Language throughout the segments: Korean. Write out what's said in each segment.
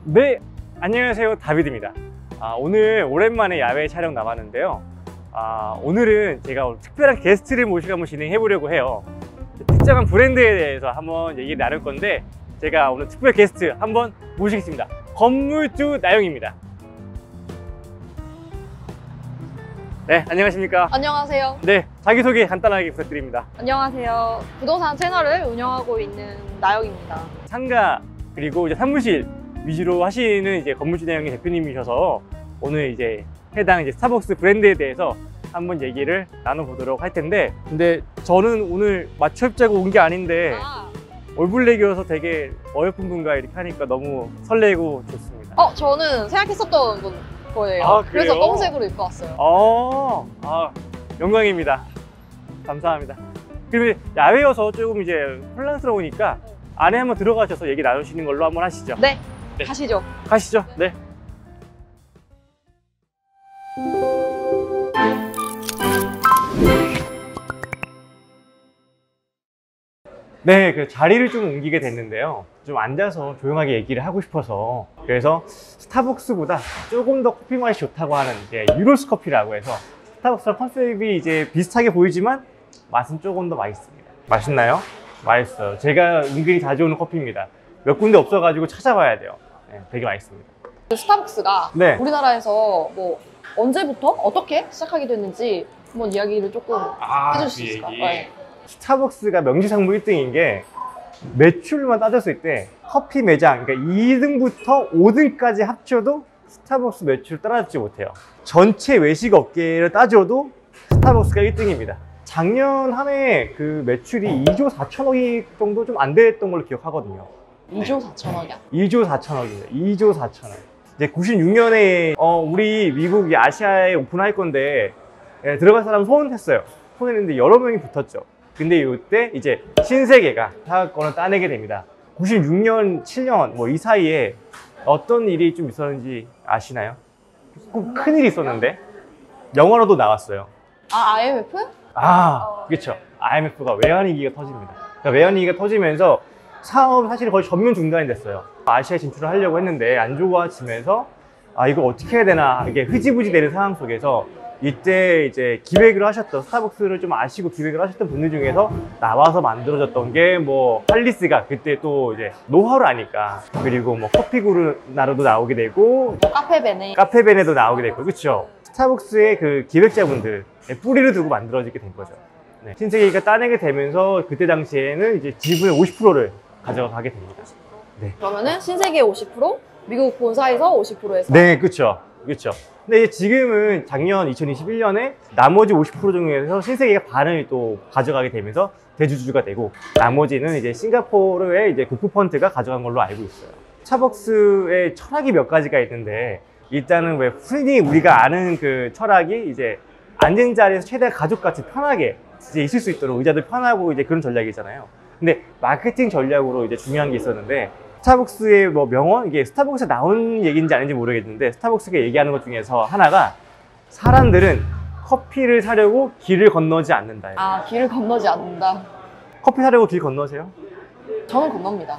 네, 안녕하세요. 다비드입니다. 오늘 오랜만에 야외 촬영 나왔는데요. 오늘은 제가 특별한 게스트를 모시고 한번 진행해 보려고 해요. 특정한 브랜드에 대해서 한번 얘기 나눌 건데, 제가 오늘 특별 게스트 한번 모시겠습니다. 건물주 나영입니다. 네, 안녕하십니까? 안녕하세요. 네, 자기소개 간단하게 부탁드립니다. 안녕하세요. 부동산 채널을 운영하고 있는 나영입니다. 상가 그리고 이제 사무실 위주로 하시는 이제 건물주 나영의 대표님이셔서 오늘 이제 해당 이제 스타벅스 브랜드에 대해서 한번 얘기를 나눠보도록 할 텐데, 근데 저는 오늘 맞춤자고 온 게 아닌데 올블랙이어서 되게 어여쁜 분과 이렇게 하니까 너무 설레고 좋습니다. 저는 생각했었던 거예요. 그래서 검은색으로 입고 왔어요. 영광입니다. 감사합니다. 그리고 야외여서 조금 이제 혼란스러우니까 안에 한번 들어가셔서 얘기 나누시는 걸로 한번 하시죠. 네. 가시죠. 가시죠. 네. 네, 그 자리를 좀 옮기게 됐는데요. 좀 앉아서 조용하게 얘기를 하고 싶어서, 그래서 스타벅스보다 조금 더 커피 맛이 좋다고 하는 이제 유로스 커피라고 해서, 스타벅스랑 컨셉이 이제 비슷하게 보이지만 맛은 조금 더 맛있습니다. 맛있나요? 맛있어요. 제가 은근히 자주 오는 커피입니다. 몇 군데 없어가지고 찾아봐야 돼요. 네, 되게 맛있습니다. 스타벅스가 네. 우리나라에서 뭐 언제부터 어떻게 시작하게 됐는지 한번 이야기를 조금 해줄 수 있을까요? 네. 스타벅스가 명지상무 1등인 게 매출만 따졌을 때 커피 매장, 그러니까 2등부터 5등까지 합쳐도 스타벅스 매출을 따라잡지 못해요. 전체 외식 업계를 따져도 스타벅스가 1등입니다. 작년 한 해 그 매출이 2조 4천억이 정도 좀 안 됐던 걸로 기억하거든요. 2조 4천억이야? 2조 4천억입니다. 2조 4천억. 이제 96년에 우리 미국 아시아에 오픈할 건데 들어갈 사람 소원했어요. 소원했는데 여러 명이 붙었죠. 근데 이때 이제 신세계가 사업권을 따내게 됩니다. 96년, 7년 뭐 이 사이에 어떤 일이 좀 있었는지 아시나요? 꼭 큰일이 있었는데 영화로도 나왔어요. IMF? 그렇죠. IMF가 외환위기가 터집니다. 그러니까 외환위기가 터지면서 사업이 사실 거의 전면 중단이 됐어요. 아시아에 진출을 하려고 했는데 안 좋아지면서 이거 어떻게 해야 되나, 이게 흐지부지 되는 상황 속에서 이때 이제 기획을 하셨던, 스타벅스를 좀 아시고 기획을 하셨던 분들 중에서 나와서 만들어졌던 게 뭐 할리스가 그때 또 이제 노하우를 아니까, 그리고 뭐 커피구르나루도 나오게 되고 카페베네도 나오게 되고, 그렇죠. 스타벅스의 그 기획자분들 뿌리를 두고 만들어지게 된 거죠. 네. 신세계가 따내게 되면서 그때 당시에는 이제 지분의 50%를 가져가게 됩니다. 네. 그러면은 신세계 50%, 미국 본사에서 50%에서. 네, 그렇죠. 그렇죠. 근데 작년 2021년에 나머지 50% 중에서 신세계가 반을 또 가져가게 되면서 대주주가 되고, 나머지는 이제 싱가포르의 이제 국부펀드가 가져간 걸로 알고 있어요. 스타벅스의 철학이 몇 가지가 있는데, 일단은 왜 흔히 우리가 아는 그 철학이 이제 앉은 자리에서 최대한 가족같이 편하게 이제 있을 수 있도록, 의자도 편하고 이제 그런 전략이잖아요. 근데 마케팅 전략으로 이제 중요한 게 있었는데, 스타벅스의 뭐 명언, 이게 스타벅스에 나온 얘기인지 아닌지 모르겠는데, 스타벅스가 얘기하는 것 중에서 하나가, 사람들은 커피를 사려고 길을 건너지 않는다. 길을 건너지 않는다. 커피 사려고 길 건너세요? 저는 건넙니다.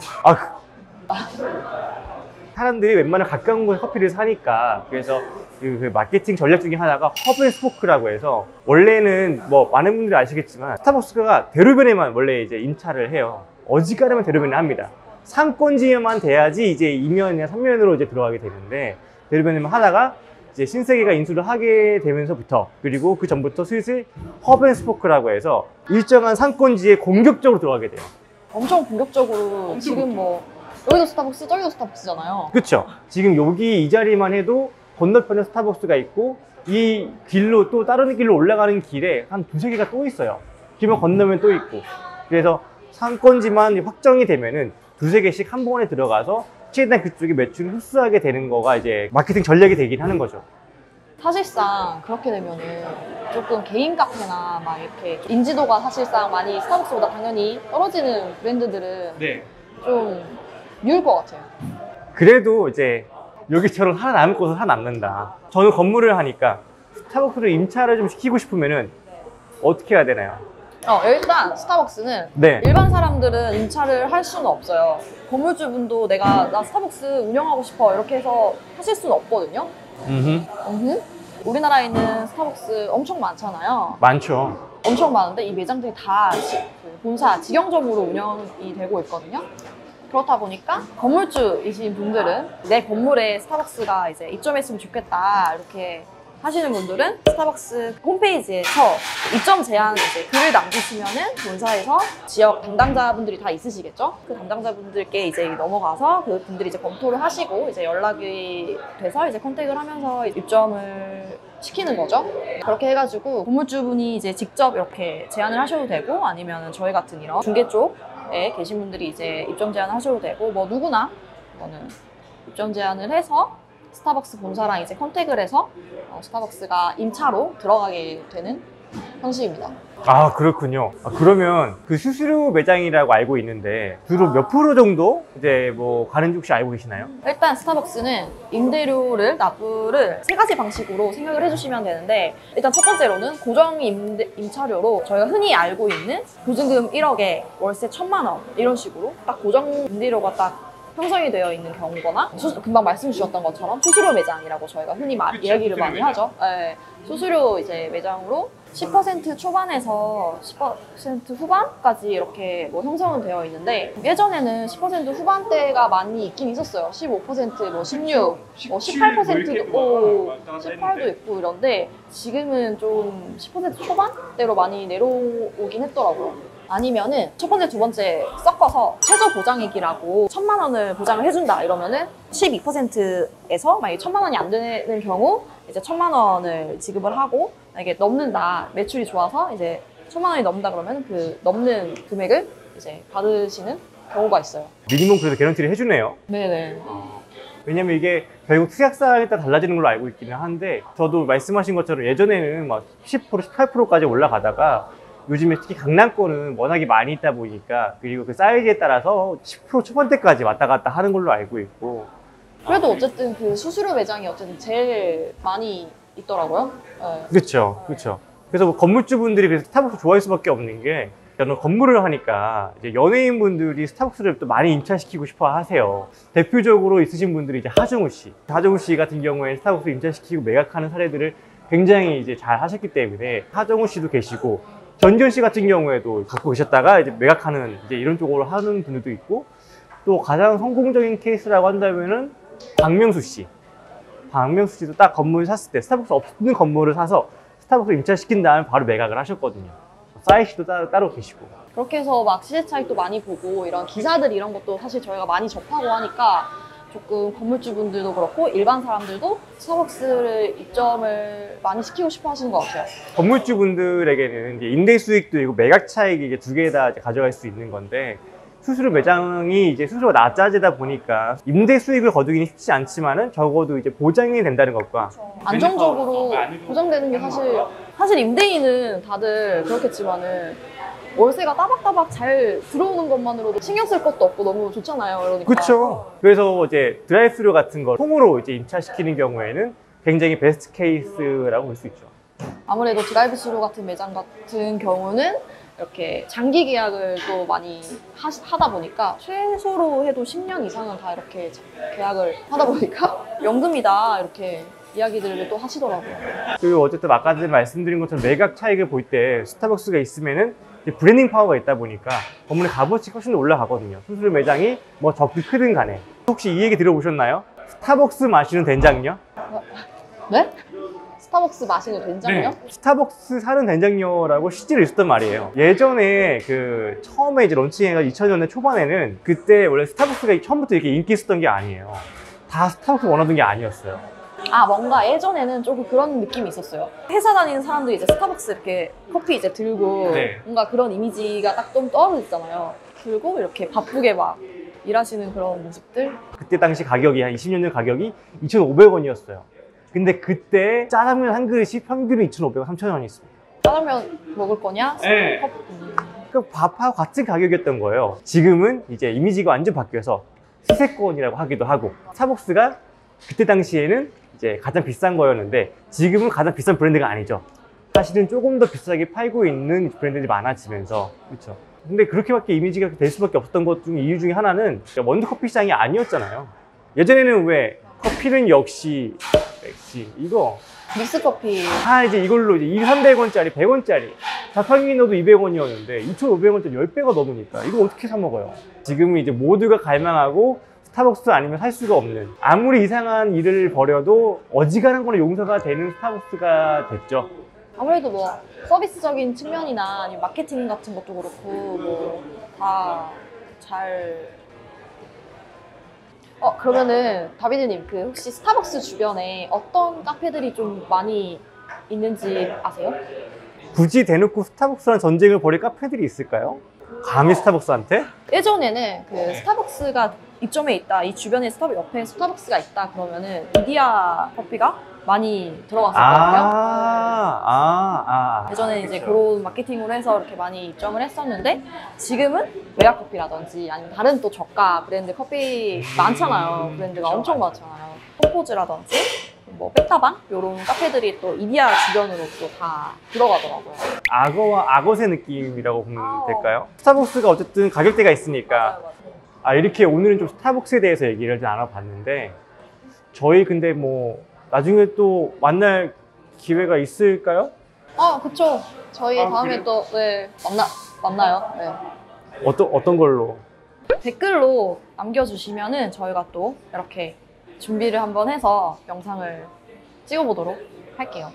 사람들이 웬만하면 가까운 곳에 커피를 사니까. 그래서 그 마케팅 전략 중에 하나가 허브앤스포크라고 해서, 원래는 뭐 많은 분들이 아시겠지만 스타벅스가 대로변에만 원래 이제 임차를 해요. 어지간하면 대로변에 합니다. 상권지에만 돼야지 이제 2면이나 3면으로 이제 들어가게 되는데, 대로변에만 하다가 이제 신세계가 인수를 하게 되면서부터, 그리고 그 전부터 슬슬 허브앤스포크라고 해서 일정한 상권지에 공격적으로 들어가게 돼요. 엄청 본격적으로. 지금 뭐 여기도 스타벅스, 저기도 스타벅스잖아요. 그렇죠. 지금 여기 이 자리만 해도 건너편에 스타벅스가 있고, 이 길로 또 다른 길로 올라가는 길에 한 두세 개가 또 있어요. 길만 건너면 또 있고. 그래서 상권지만 확정이 되면은 두세 개씩 한 번에 들어가서 최대한 그쪽에 매출을 흡수하게 되는 거가 이제 마케팅 전략이 되긴 하는 거죠. 사실상 그렇게 되면은 조금 개인 카페나 막 이렇게 인지도가 사실상 많이 스타벅스보다 당연히 떨어지는 브랜드들은 좀 미울 것 같아요. 그래도 이제 여기처럼 하나 남을 곳은 하나 남는다. 저는 건물을 하니까 스타벅스를 임차를 좀 시키고 싶으면은 어떻게 해야 되나요? 일단 스타벅스는 일반 사람들은 임차를 할 수는 없어요. 건물주분도 나 스타벅스 운영하고 싶어 이렇게 해서 하실 수는 없거든요. 우리나라에 있는 스타벅스 엄청 많잖아요. 많죠. 엄청 많은데 이 매장들이 다 그 본사 직영점으로 운영이 되고 있거든요. 그렇다 보니까 건물주이신 분들은 내 건물에 스타벅스가 이제 입점했으면 좋겠다 이렇게 하시는 분들은 스타벅스 홈페이지에서 입점 제한 이제 글을 남기시면은 본사에서 지역 담당자분들이 다 있으시겠죠? 그 담당자분들께 이제 넘어가서 그 분들이 이제 검토를 하시고 이제 연락이 돼서 이제 컨택을 하면서 입점을 시키는 거죠. 그렇게 해가지고 건물주분이 이제 직접 이렇게 제안을 하셔도 되고 아니면 저희 같은 이런 중개 쪽에 계신 분들이 이제 입점 제안을 하셔도 되고 뭐 누구나 이거는 입점 제안을 해서 스타벅스 본사랑 이제 컨택을 해서 스타벅스가 임차로 들어가게 되는 형식입니다. 아, 그렇군요. 그러면 그 수수료 매장이라고 알고 있는데 주로 몇 프로 정도 이제 뭐 가는지 혹시 알고 계시나요? 일단 스타벅스는 임대료를 납부를 세 가지 방식으로 생각을 해주시면 되는데 일단 첫 번째로는 고정 임차료로 저희가 흔히 알고 있는 보증금 1억에 월세 1,000만 원 이런 식으로 딱 고정 임대료가 딱 형성이 되어 있는 경우거나 금방 말씀 주셨던 것처럼 수수료 매장이라고 저희가 흔히 이야기를 많이 하죠. 네, 수수료 이제 매장으로 10% 초반에서 10% 후반까지 이렇게 뭐 형성은 되어 있는데 예전에는 10% 후반대가 많이 있긴 있었어요. 15%, 뭐 16, 뭐 18%도 있고 18도 있고 이런데 지금은 좀 10% 초반대로 많이 내려오긴 했더라고요. 아니면은 첫 번째, 두 번째 섞어서 최저 보장액이라고 1,000만 원을 보장을 해준다 이러면은 12%에서 만약에 1,000만 원이 안 되는 경우 이제 1,000만 원을 지급을 하고 만약에 넘는다 매출이 좋아서 이제 1,000만 원이 넘는다 그러면 그 넘는 금액을 이제 받으시는 경우가 있어요. 미니멈 그래도 개런티를 해주네요. 네네. 왜냐면 이게 결국 투약사에 따라 달라지는 걸로 알고 있기는 한데 저도 말씀하신 것처럼 예전에는 막 10%, 18%까지 올라가다가 요즘에 특히 강남권은 워낙에 많이 있다 보니까 그리고 그 사이즈에 따라서 10% 초반대까지 왔다 갔다 하는 걸로 알고 있고 그래도 어쨌든 그 수수료 매장이 어쨌든 제일 많이 있더라고요. 네. 그렇죠, 그렇죠. 그래서 뭐 건물주분들이 그래서 스타벅스 좋아할 수밖에 없는 게 저는 건물을 하니까 이제 연예인분들이 스타벅스를 또 많이 임차시키고 싶어 하세요. 대표적으로 있으신 분들이 이제 하정우 씨. 하정우 씨 같은 경우에 스타벅스 임차시키고 매각하는 사례들을 굉장히 이제 잘 하셨기 때문에 하정우 씨도 계시고 전지현 씨 같은 경우에도 갖고 계셨다가 이제 매각하는 이제 이런 쪽으로 하는 분들도 있고 또 가장 성공적인 케이스라고 한다면은 박명수 씨. 박명수 씨도 딱 건물을 샀을 때 스타벅스 없는 건물을 사서 스타벅스 임차시킨 다음에 바로 매각을 하셨거든요. 싸이 씨도 따로 계시고. 그렇게 해서 막 시세 차익도 많이 보고 이런 기사들 이런 것도 사실 저희가 많이 접하고 하니까 조금 건물주분들도 그렇고 일반 사람들도 스타벅스를 입점을 많이 시키고 싶어 하시는 것 같아요. 건물주분들에게는 이제 임대 수익도 있고 매각 차익이 이제 두 개 다 가져갈 수 있는 건데 수수료 매장이 이제 수수료가 낮아지다 보니까 임대 수익을 거두기는 쉽지 않지만은 적어도 이제 보장이 된다는 것과 안정적으로 보장되는 게 사실 임대인은 다들 그렇겠지만은 월세가 따박따박 잘 들어오는 것만으로도 신경 쓸 것도 없고 너무 좋잖아요. 그러니까. 그렇죠. 그래서 이제 드라이브스루 같은 걸 통으로 이제 임차시키는 경우에는 굉장히 베스트 케이스라고 볼 수 있죠. 아무래도 드라이브스루 같은 매장 같은 경우는 이렇게 장기 계약을 또 많이 하다 보니까 최소로 해도 10년 이상은 다 이렇게 계약을 하다 보니까 연금이다 이렇게 이야기들을 또 하시더라고요. 그리고 어쨌든 아까 전에 말씀드린 것처럼 매각 차익을 볼 때 스타벅스가 있으면은 브랜딩 파워가 있다 보니까 건물의 값어치가 훨씬 더 올라가거든요. 수수료 매장이 뭐 적게 크든 간에. 혹시 이 얘기 들어보셨나요? 스타벅스 마시는 된장요? 네? 스타벅스 마시는 된장요? 네. 스타벅스 사는 된장녀라고 실제로 있었단 말이에요. 예전에 그 처음에 이제 런칭해가지고 2000년대 초반에는 그때 원래 스타벅스가 처음부터 이렇게 인기 있었던 게 아니에요. 다 스타벅스 원하던 게 아니었어요. 아, 뭔가 예전에는 조금 그런 느낌이 있었어요. 회사 다니는 사람들이 이제 스타벅스 이렇게 커피 이제 들고 네. 뭔가 그런 이미지가 딱 좀 떠오르잖아요. 들고 이렇게 바쁘게 막 일하시는 그런 모습들. 그때 당시 가격이 한 20년 전 가격이 2,500원이었어요. 근데 그때 짜장면 한 그릇이 평균은 2,500원, 3,000원이었습니다. 짜장면 먹을 거냐? 네. 그 밥하고 같은 가격이었던 거예요. 지금은 이제 이미지가 완전 바뀌어서 시세권이라고 하기도 하고 스타벅스가 그때 당시에는 이제 가장 비싼 거였는데 지금은 가장 비싼 브랜드가 아니죠. 사실은 조금 더 비싸게 팔고 있는 브랜드들이 많아지면서 그렇죠. 근데 그렇게밖에 이미지가 될 수밖에 없었던 것 중 이유 중에 하나는 원두 커피 시장이 아니었잖아요. 예전에는 왜 커피는 역시 이거 믹스커피. 다 이제 이걸로 이제 300원짜리, 100원짜리 자판기 넣어도 200원이었는데 2,500원짜리 10배가 넘으니까 이거 어떻게 사 먹어요? 지금은 이제 모두가 갈망하고 스타벅스 아니면 살 수가 없는, 아무리 이상한 일을 벌여도 어지간한 거는 용서가 되는 스타벅스가 됐죠. 아무래도 뭐 서비스적인 측면이나 아니면 마케팅 같은 것도 그렇고 뭐 다 잘. 그러면은 다비드님, 그 혹시 스타벅스 주변에 어떤 카페들이 좀 많이 있는지 아세요? 굳이 대놓고 스타벅스랑 전쟁을 벌일 카페들이 있을까요? 감히 스타벅스한테? 예전에는 그 스타벅스가 이점에 있다, 이 주변에 옆에 스타벅스가 있다 그러면은 이디야 커피가 많이 들어갔었거든요. 예전에 이제 그런 마케팅으로 해서 이렇게 많이 입점을 했었는데, 지금은 웨아커피라든지 아니면 다른 또 저가 브랜드 커피 많잖아요. 브랜드가 엄청 많잖아요. 홈포즈라든지 뭐 백다방 이런 카페들이 또 이디야 주변으로 또 다 들어가더라고요. 악어와 악어새 느낌이라고 보면 될까요? 스타벅스가 어쨌든 가격대가 있으니까. 이렇게 오늘은 좀 스타벅스에 대해서 얘기를 좀 나눠봤는데, 저희 근데 뭐 나중에 또 만날 기회가 있을까요? 그쵸. 저희 다음에 그래요? 또 만나요. 네. 어떤 걸로? 댓글로 남겨주시면은 저희가 또 이렇게 준비를 한번 해서 영상을 찍어보도록 할게요.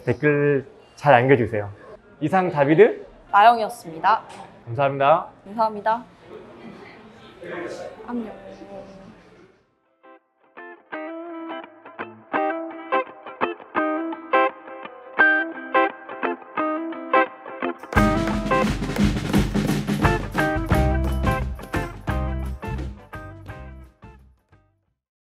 댓글 잘 남겨주세요. 이상 다비드 나영이었습니다. 감사합니다. 감사합니다. 안녕.